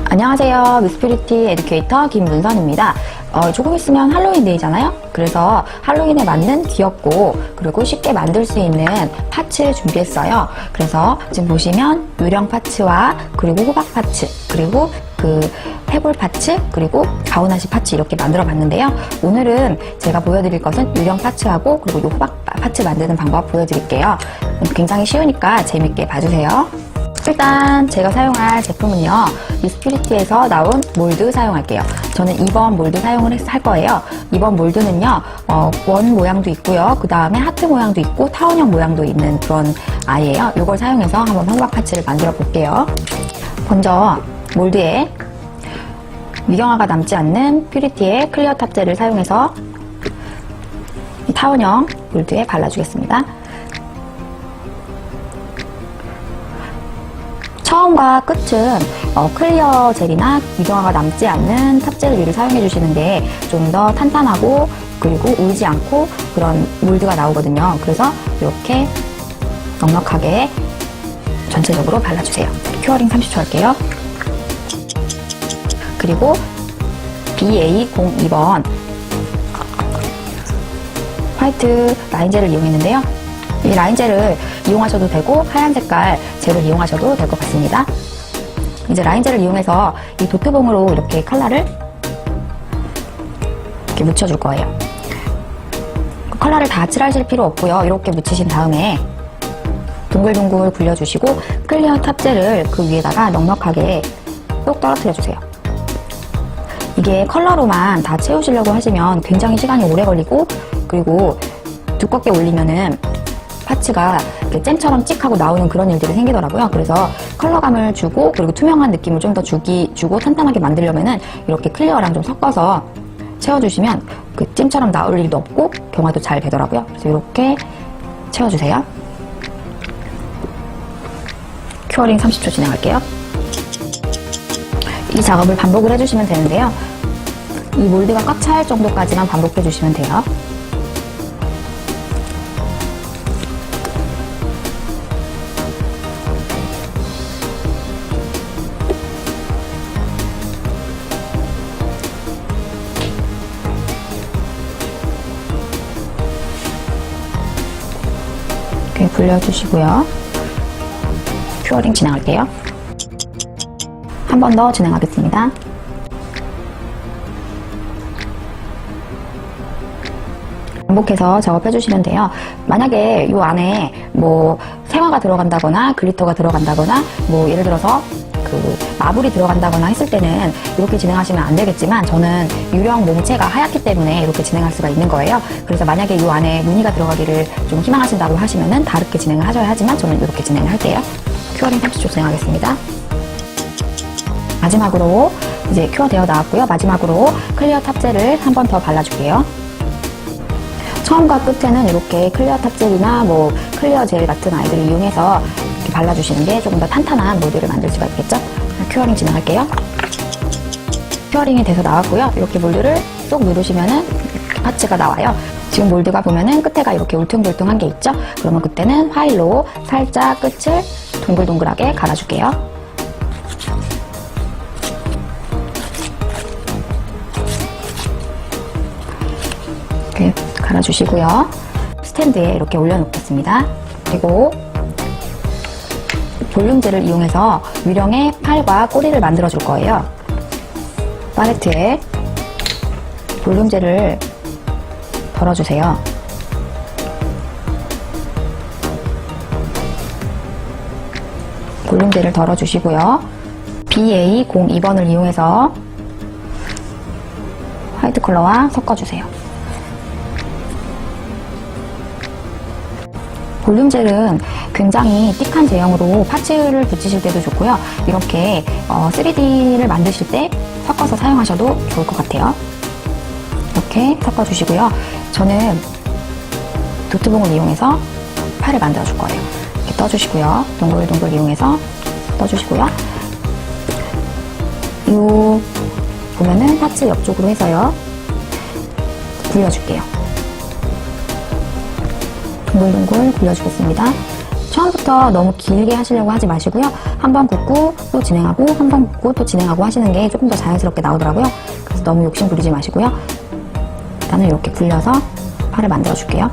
안녕하세요. 미스피리티 에듀케이터 김문선입니다. 조금 있으면 할로윈 데이잖아요. 그래서 할로윈에 맞는 귀엽고 그리고 쉽게 만들 수 있는 파츠 준비했어요. 그래서 지금 보시면 유령 파츠와 그리고 호박 파츠 그리고 해골 파츠 그리고 가오나시 파츠 이렇게 만들어 봤는데요. 오늘은 제가 보여드릴 것은 유령 파츠하고 그리고 호박 파츠 만드는 방법 보여드릴게요. 굉장히 쉬우니까 재밌게 봐주세요. 일단 제가 사용할 제품은요, 미스피리티에서 나온 몰드 사용할게요. 저는 2번 몰드 사용을 할 거예요. 2번 몰드는요, 원 모양도 있고요. 그 다음에 하트 모양도 있고 타원형 모양도 있는 그런 아이예요. 이걸 사용해서 한번 호박 파츠를 만들어 볼게요. 먼저 몰드에 미경화가 남지 않는 퓨리티의 클리어 탑젤을 사용해서 이 타원형 몰드에 발라주겠습니다. 처음과 끝은 클리어 젤이나 미경화가 남지 않는 탑젤 위를 사용해 주시는 게 좀 더 탄탄하고 그리고 울지 않고 그런 몰드가 나오거든요. 그래서 이렇게 넉넉하게 전체적으로 발라주세요. 큐어링 30초 할게요. 그리고 BA02번 화이트 라인젤을 이용했는데요. 이 라인젤을 이용하셔도 되고 하얀 색깔 젤을 이용하셔도 될 것 같습니다. 이제 라인젤을 이용해서 이 도트봉으로 이렇게 컬러를 이렇게 묻혀줄 거예요. 컬러를 다 칠하실 필요 없고요. 이렇게 묻히신 다음에 동글동글 굴려주시고 클리어 탑젤을 그 위에다가 넉넉하게 쏙 떨어뜨려주세요. 이게 컬러로만 다 채우시려고 하시면 굉장히 시간이 오래 걸리고 그리고 두껍게 올리면은 파츠가 이렇게 잼처럼 찍하고 나오는 그런 일들이 생기더라고요. 그래서 컬러감을 주고 그리고 투명한 느낌을 좀 더 주고 탄탄하게 만들려면은 이렇게 클리어랑 좀 섞어서 채워주시면 그 잼처럼 나올 일도 없고 경화도 잘 되더라고요. 그래서 이렇게 채워주세요. 큐어링 30초 진행할게요. 이 작업을 반복을 해주시면 되는데요. 이 몰드가 꽉 찰 정도까지만 반복해주시면 돼요. 이렇게 굴려주시고요. 큐어링 진행할게요. 한 번 더 진행하겠습니다. 반복해서 작업해주시면 돼요. 만약에 이 안에 뭐 생화가 들어간다거나 글리터가 들어간다거나 뭐 예를 들어서 마블이 들어간다거나 했을 때는 이렇게 진행하시면 안 되겠지만 저는 유령 몸체가 하얗기 때문에 이렇게 진행할 수가 있는 거예요. 그래서 만약에 이 안에 무늬가 들어가기를 좀 희망하신다고 하시면은 다르게 진행을 하셔야 하지만 저는 이렇게 진행을 할게요. 큐어링 30초 진행하겠습니다. 마지막으로 이제 큐어 되어 나왔고요. 마지막으로 클리어 탑젤을 한 번 더 발라줄게요. 처음과 끝에는 이렇게 클리어 탑젤이나 뭐 클리어 젤 같은 아이들을 이용해서 이렇게 발라주시는 게 조금 더 탄탄한 몰드를 만들 수가 있겠죠? 큐어링 진행할게요. 큐어링이 돼서 나왔고요. 이렇게 몰드를 쏙 누르시면은 파츠가 나와요. 지금 몰드가 보면은 끝에가 이렇게 울퉁불퉁한 게 있죠? 그러면 그때는 화일로 살짝 끝을 동글동글하게 갈아줄게요. 이렇게 갈아주시고요. 스탠드에 이렇게 올려놓겠습니다. 그리고 볼륨젤을 이용해서 유령의 팔과 꼬리를 만들어 줄 거예요. 팔레트에 볼륨젤을 덜어주세요. 볼륨젤을 덜어주시고요. BA02번을 이용해서 화이트 컬러와 섞어주세요. 볼륨젤은 굉장히 띡한 제형으로 파츠를 붙이실 때도 좋고요. 이렇게 3D를 만드실 때 섞어서 사용하셔도 좋을 것 같아요. 이렇게 섞어주시고요. 저는 도트봉을 이용해서 팔을 만들어 줄 거예요. 이렇게 떠주시고요. 동글동글 이용해서 떠주시고요. 요 보면은 파츠 옆쪽으로 해서요. 굴려줄게요. 동글동글 굴려주겠습니다. 처음부터 너무 길게 하시려고 하지 마시고요. 한 번 굽고 또 진행하고 한 번 굽고 또 진행하고 하시는 게 조금 더 자연스럽게 나오더라고요. 그래서 너무 욕심 부리지 마시고요. 일단은 이렇게 굴려서 팔을 만들어 줄게요.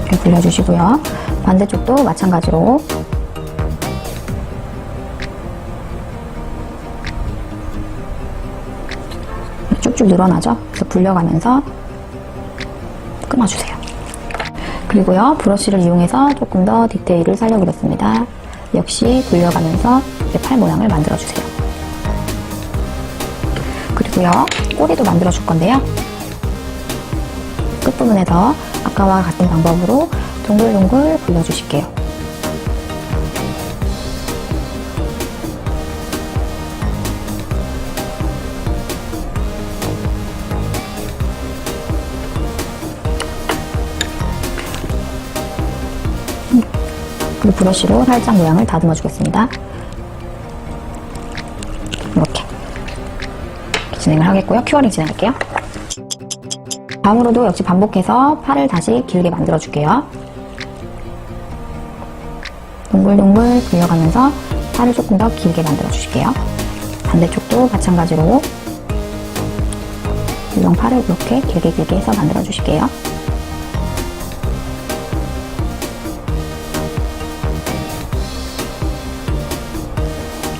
이렇게 굴려주시고요. 반대쪽도 마찬가지로 쭉쭉 늘어나죠? 그래서 굴려가면서 끊어주세요. 그리고요, 브러쉬를 이용해서 조금 더 디테일을 살려보겠습니다. 역시 굴려가면서 이렇게 팔 모양을 만들어주세요. 그리고요, 꼬리도 만들어줄 건데요. 끝부분에서 아까와 같은 방법으로 동글동글 굴려주실게요. 그리고 브러쉬로 살짝 모양을 다듬어 주겠습니다. 이렇게 진행을 하겠고요. 큐어링 진행할게요. 다음으로도 역시 반복해서 팔을 다시 길게 만들어 줄게요. 동글동글 굴려가면서 팔을 조금 더 길게 만들어 주실게요. 반대쪽도 마찬가지로 물론 팔을 이렇게 길게 해서 만들어 주실게요.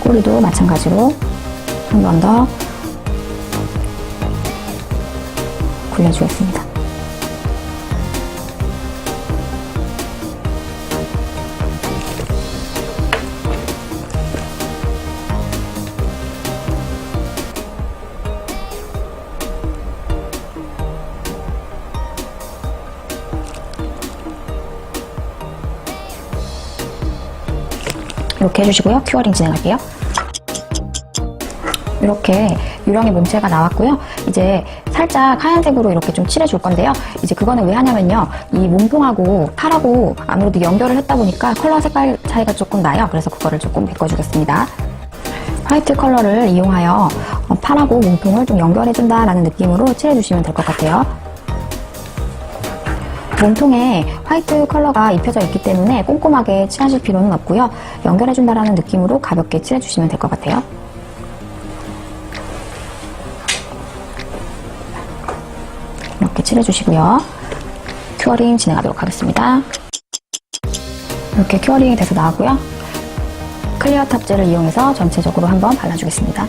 꼬리도 마찬가지로 한 번 더 굴려주겠습니다. 이렇게 해주시고요. 큐어링 진행할게요. 이렇게 유령의 몸체가 나왔고요. 이제 살짝 하얀색으로 이렇게 좀 칠해줄 건데요. 이제 그거는 왜 하냐면요. 이 몸통하고 팔하고 아무래도 연결을 했다 보니까 컬러 색깔 차이가 조금 나요. 그래서 그거를 조금 메꿔주겠습니다. 화이트 컬러를 이용하여 팔하고 몸통을 좀 연결해준다라는 느낌으로 칠해주시면 될 것 같아요. 몸통에 화이트 컬러가 입혀져 있기 때문에 꼼꼼하게 칠하실 필요는 없고요. 연결해준다라는 느낌으로 가볍게 칠해주시면 될 것 같아요. 이렇게 칠해주시고요. 큐어링 진행하도록 하겠습니다. 이렇게 큐어링이 돼서 나왔고요. 클리어 탑젤을 이용해서 전체적으로 한번 발라주겠습니다.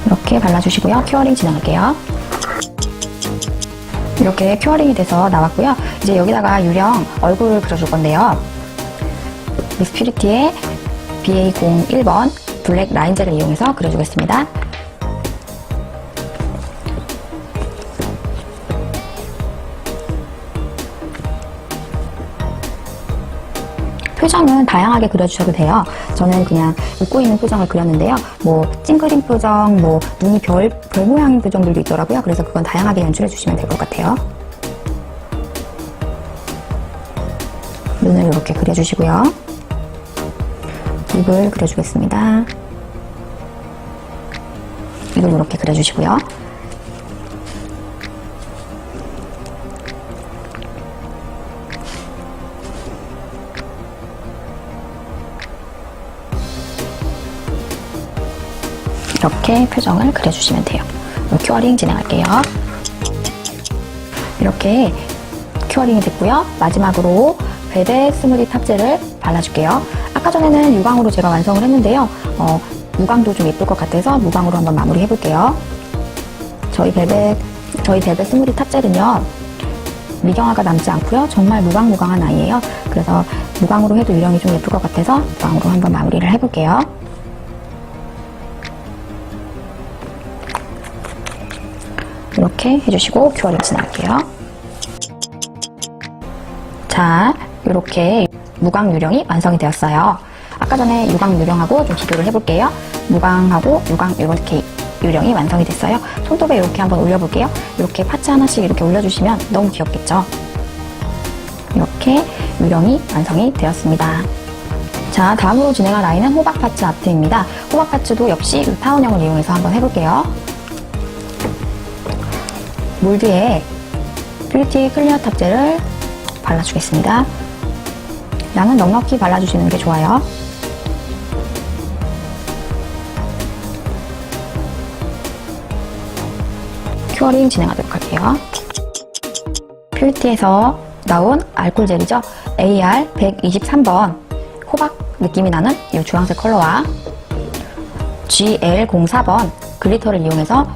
이렇게 발라주시고요. 큐어링 진행할게요. 이렇게 큐어링이 돼서 나왔고요. 이제 여기다가 유령 얼굴을 그려줄 건데요. 미스퓨리티의 BA01번 블랙 라인젤을 이용해서 그려주겠습니다. 표정은 다양하게 그려주셔도 돼요. 저는 그냥 웃고 있는 표정을 그렸는데요. 뭐 찡그린 표정, 뭐 눈이 별 모양인 표정들도 있더라고요. 그래서 그건 다양하게 연출해 주시면 될 것 같아요. 눈을 이렇게 그려주시고요. 입을 그려주겠습니다. 입을 이렇게 그려주시고요. 이렇게 표정을 그려주시면 돼요. 큐어링 진행할게요. 이렇게 큐어링이 됐고요. 마지막으로 벨벳 스무디 탑젤을 발라줄게요. 아까 전에는 유광으로 제가 완성을 했는데요. 무광도 좀 예쁠 것 같아서 무광으로 한번 마무리 해볼게요. 저희 벨벳 스무디 탑젤은요. 미경화가 남지 않고요. 정말 무광무광한 아이예요. 그래서 무광으로 해도 유령이 좀 예쁠 것 같아서 무광으로 한번 마무리를 해볼게요. 이렇게 해주시고 큐어링 진행할게요. 자, 이렇게 무광 유령이 완성이 되었어요. 아까 전에 유광 유령하고 좀 비교를 해볼게요. 무광하고 유광 이렇게 유령이 완성이 됐어요. 손톱에 이렇게 한번 올려볼게요. 이렇게 파츠 하나씩 이렇게 올려주시면 너무 귀엽겠죠? 이렇게 유령이 완성이 되었습니다. 자, 다음으로 진행할 라인은 호박 파츠 아트입니다. 호박 파츠도 역시 타원형을 이용해서 한번 해볼게요. 몰드에 뷰티 클리어 탑젤을 발라주겠습니다. 양은 넉넉히 발라주시는 게 좋아요. 큐어링 진행하도록 할게요. 뷰티에서 나온 알콜 젤이죠. AR 123번 호박 느낌이 나는 이 주황색 컬러와 GL04번 글리터를 이용해서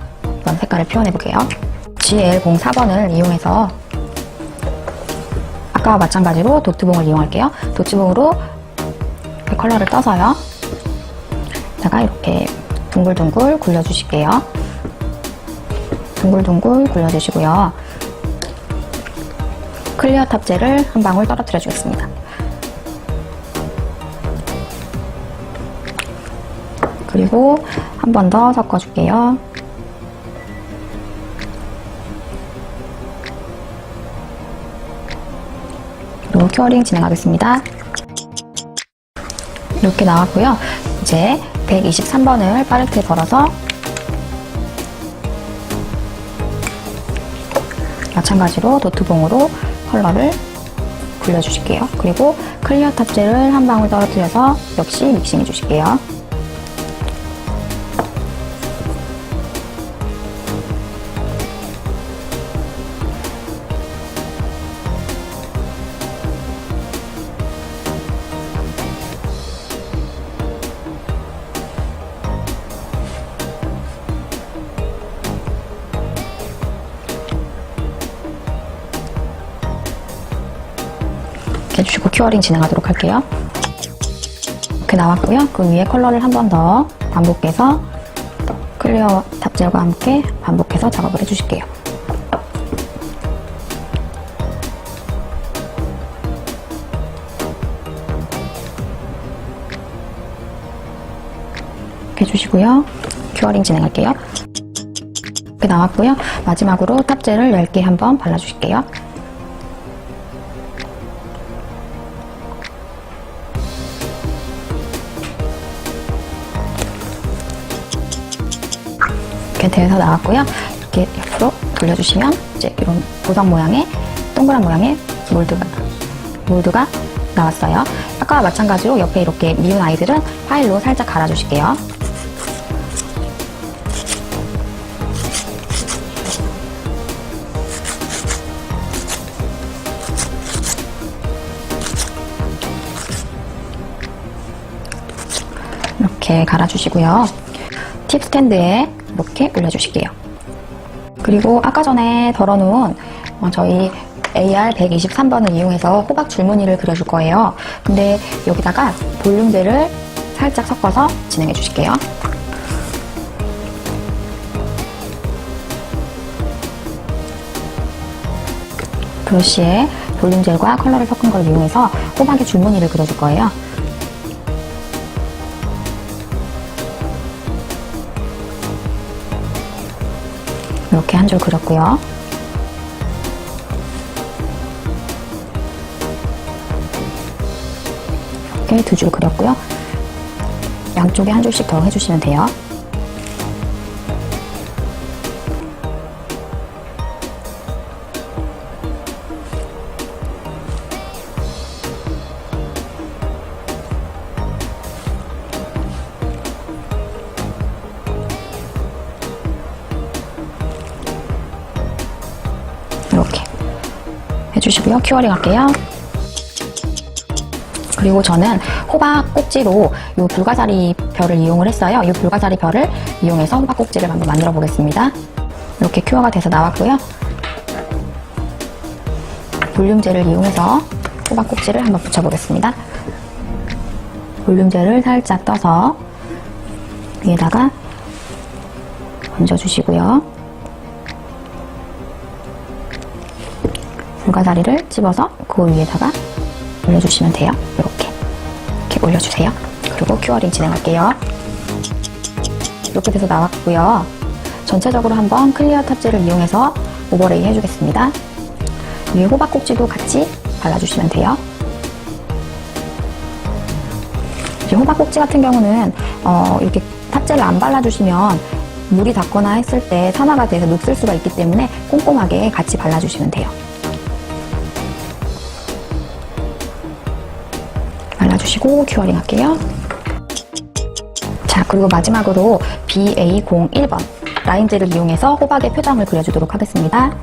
이런 색깔을 표현해 볼게요. GL04번을 이용해서 아까와 마찬가지로 도트봉을 이용할게요. 도트봉으로 컬러를 떠서요. 다가 이렇게 둥글둥글 굴려주실게요. 둥글둥글 굴려주시고요. 클리어 탑젤을 한 방울 떨어뜨려 주겠습니다. 그리고 한 번 더 섞어줄게요. 그리고 큐어링 진행하겠습니다. 이렇게 나왔고요. 이제 123번을 팔레트에 걸어서 마찬가지로 도트봉으로 컬러를 굴려주실게요. 그리고 클리어 탑젤을 한 방울 떨어뜨려서 역시 믹싱해 주실게요. 해주시고 큐어링 진행하도록 할게요. 이렇게 나왔고요. 그 위에 컬러를 한 번 더 반복해서 클리어 탑젤과 함께 반복해서 작업을 해주실게요. 이렇게 해주시고요. 큐어링 진행할게요. 이렇게 나왔고요. 마지막으로 탑젤을 얇게 한번 발라주실게요. 이렇게 되어서 나왔고요. 이렇게 옆으로 돌려주시면 이제 이런 보석 모양의 동그란 모양의 몰드가 나왔어요. 아까와 마찬가지로 옆에 이렇게 미운 아이들은 파일로 살짝 갈아주실게요. 이렇게 갈아주시고요. 팁 스탠드에 이렇게 올려주실게요. 그리고 아까 전에 덜어놓은 저희 AR 123번을 이용해서 호박 줄무늬를 그려줄 거예요. 근데 여기다가 볼륨젤을 살짝 섞어서 진행해 주실게요. 브러쉬에 볼륨젤과 컬러를 섞은 걸 이용해서 호박의 줄무늬를 그려줄 거예요. 이렇게 한 줄 그렸고요. 이렇게 두 줄 그렸고요. 양쪽에 한 줄씩 더 해주시면 돼요. 이렇게 해주시고요. 큐어링 할게요. 그리고 저는 호박 꼭지로 이 불가사리 별을 이용을 했어요. 이 불가사리 별을 이용해서 호박 꼭지를 한번 만들어 보겠습니다. 이렇게 큐어가 돼서 나왔고요. 볼륨젤을 이용해서 호박 꼭지를 한번 붙여보겠습니다. 볼륨젤을 살짝 떠서 위에다가 얹어주시고요. 불가사리를 집어서 그 위에다가 올려주시면 돼요. 이렇게 올려주세요. 그리고 큐어링 진행할게요. 이렇게 돼서 나왔고요. 전체적으로 한번 클리어 탑재를 이용해서 오버레이 해주겠습니다. 위에 호박꼭지도 같이 발라주시면 돼요. 호박꼭지 같은 경우는 이렇게 탑재를 안 발라주시면 물이 닿거나 했을 때 산화가 돼서 녹슬 수가 있기 때문에 꼼꼼하게 같이 발라주시면 돼요. 발라주시고 큐어링 할게요. 자, 그리고 마지막으로 BA01번 라인젤을 이용해서 호박의 표정을 그려주도록 하겠습니다.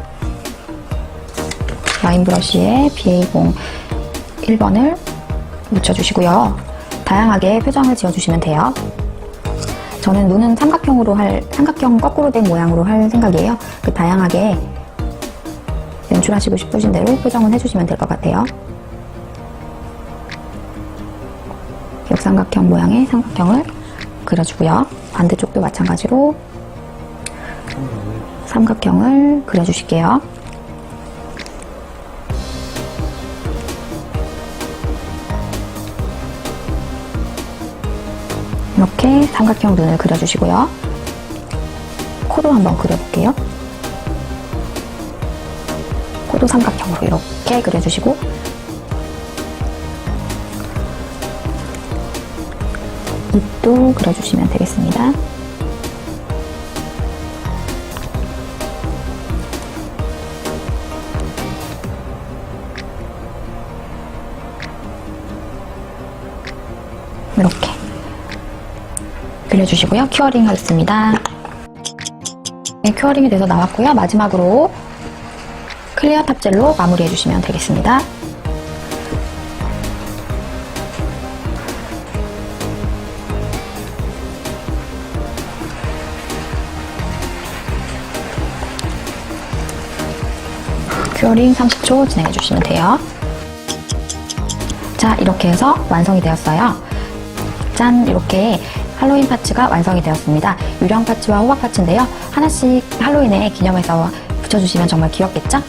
라인 브러쉬에 BA01번을 묻혀주시고요. 다양하게 표정을 지어주시면 돼요. 저는 눈은 삼각형 거꾸로 된 모양으로 할 생각이에요. 다양하게 연출하시고 싶으신 대로 표정을 해주시면 될 것 같아요. 역삼각형 모양의 삼각형을 그려주고요. 반대쪽도 마찬가지로 삼각형을 그려주실게요. 이렇게 삼각형 눈을 그려주시고요. 코도 한번 그려볼게요. 코도 삼각형으로 이렇게 그려주시고 입도 그려주시면 되겠습니다. 이렇게 그려주시고요. 큐어링 하겠습니다. 네, 큐어링이 돼서 나왔고요. 마지막으로 클리어 탑젤로 마무리해 주시면 되겠습니다. 큐어링 30초 진행해 주시면 돼요. 자, 이렇게 해서 완성이 되었어요. 짠! 이렇게 할로윈 파츠가 완성이 되었습니다. 유령 파츠와 호박 파츠인데요. 하나씩 할로윈에 기념해서 붙여주시면 정말 귀엽겠죠?